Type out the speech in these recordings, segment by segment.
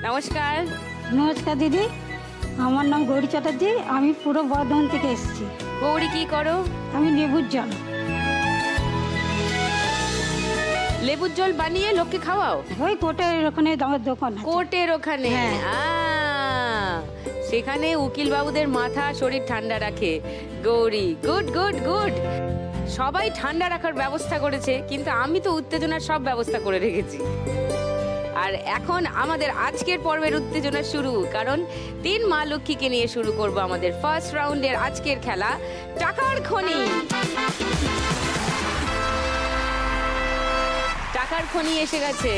নমস্কার। নমস্কার দিদি, আমার নাম গৌরী চ্যাটার্জি, আমি পুরো বর্ধমান থেকে এসেছি। গৌরী, কি করো? আমি লেবুর জল লেবুর জল বানিয়ে লোককে খাওয়াও? ওই কোর্টের ওখানে আমার দোকান আছে। কোর্টের ওখানে? সেখানে উকিল বাবুদের মাথা শরীর ঠান্ডা রাখে গৌরী। Good good good. সবাই ঠান্ডা রাখার ব্যবস্থা করেছে, কিন্তু আমি তো উত্তেজনার সব ব্যবস্থা করে রেখেছি। আর এখন আমাদের আজকের পর্বের উত্তেজনা শুরু, কারণ 3 মা লক্ষ্মীকে নিয়ে শুরু করব আমাদের ফার্স্ট রাউন্ডের আজকের খেলা, টাকার খনি। টাকার খনি এসে গেছে,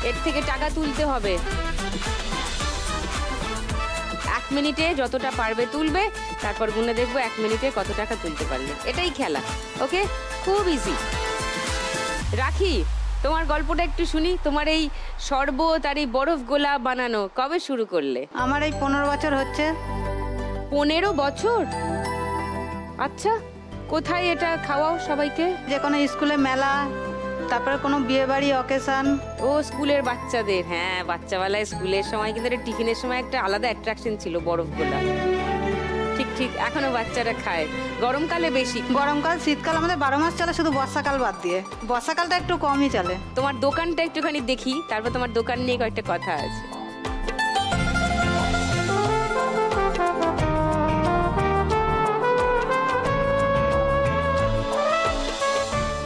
এর থেকে টাকা তুলতে হবে। 1 মিনিটে যতটা পারবে তুলবে, তারপর গুনে দেখবো 1 মিনিটে কত টাকা তুলতে পারলে। এটাই খেলা, ওকে? খুব ইজি। রাখি, তোমার গল্পটা একটু শুনি। তোমার এই শরবত আর এই বরফ গোলা বানানো কবে শুরু করলে? আমার এই 15 বছর হচ্ছে। 15 বছর? আচ্ছা, কোথায় এটা খাওয়াও সবাইকে? যে কোনো স্কুলে মেলা, তারপরে কোনো বিয়ে বাড়ি অকেশন। ও, স্কুলের বাচ্চাদের। হ্যাঁ, বাচ্চাবেলায় স্কুলের সময় কিন্তু এটা টিফিনের সময় একটা আলাদা অ্যাট্রাকশন ছিল, বরফ গোলা। ঠিক ঠিক, এখনো বাচ্চারা খায়, গরমকালে বেশি। গরমকাল শীতকাল আমাদের 12 মাস চলে, শুধু বর্ষাকাল বাদ দিয়ে। বর্ষাকালটা একটু কমই চলে। তোমার দোকানটা একটুখানি দেখি, তারপর তোমার দোকান নিয়ে কয়েকটা কথা আছে।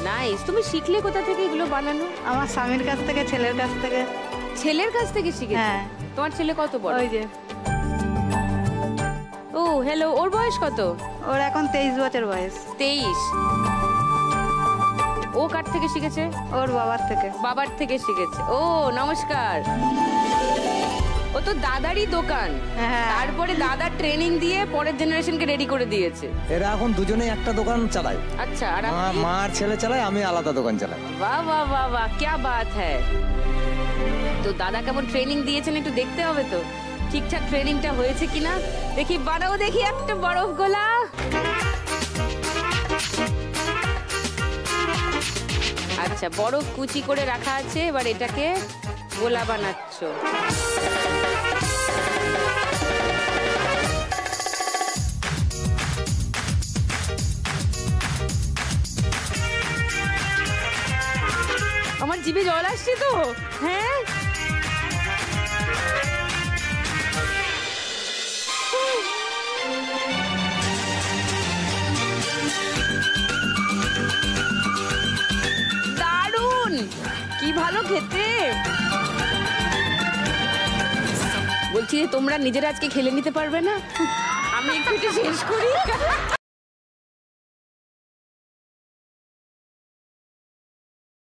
নাইস। তুমি শিখলে কোথা থেকে এগুলো বানানো? আমার স্বামীর কাছ থেকে, ছেলের কাছ থেকে। ছেলের কাছ থেকে শিখেছো? হ্যাঁ। তোমার ছেলে কত বড়? ওই যে। ও হ্যালো, ওর বয়স কত? ওর এখন 23 বছর বয়স। 23। ও কার থেকে শিখেছে? ওর বাবার থেকে। বাবার থেকে শিখেছে। ও নমস্কার। ও তো দাদারই দোকান। হ্যাঁ। তারপরে দাদার ট্রেনিং দিয়ে পরের জেনারেশনকে রেডি করে দিয়েছে। এরা এখন দুজনেই একটা দোকান চালায়। আচ্ছা, আর মা আর ছেলে চালায়, আমি আলাদা দোকান চালাই। বাহ বাহ বাহ বাহ, क्या बात है। তো দাদা কেমন ট্রেনিং দিয়েছেন একটু দেখতে হবে তো, ঠিকঠাক ট্রেনিংটা হয়েছে কিনা। দেখি, বানাও দেখি একটা বরফ গোলা। আচ্ছা, বরফ কুচি করে রাখা আছে, এবার এটাকে গোলা বানাচ্ছ। আমার জিভে জল আসছে তো। হ্যাঁ, দারুণ, কি ভালো খেতে। বলছি, তোমরা নিজেরা আজকে খেলে নিতে পারবে না? আমি একটু শেষ করি।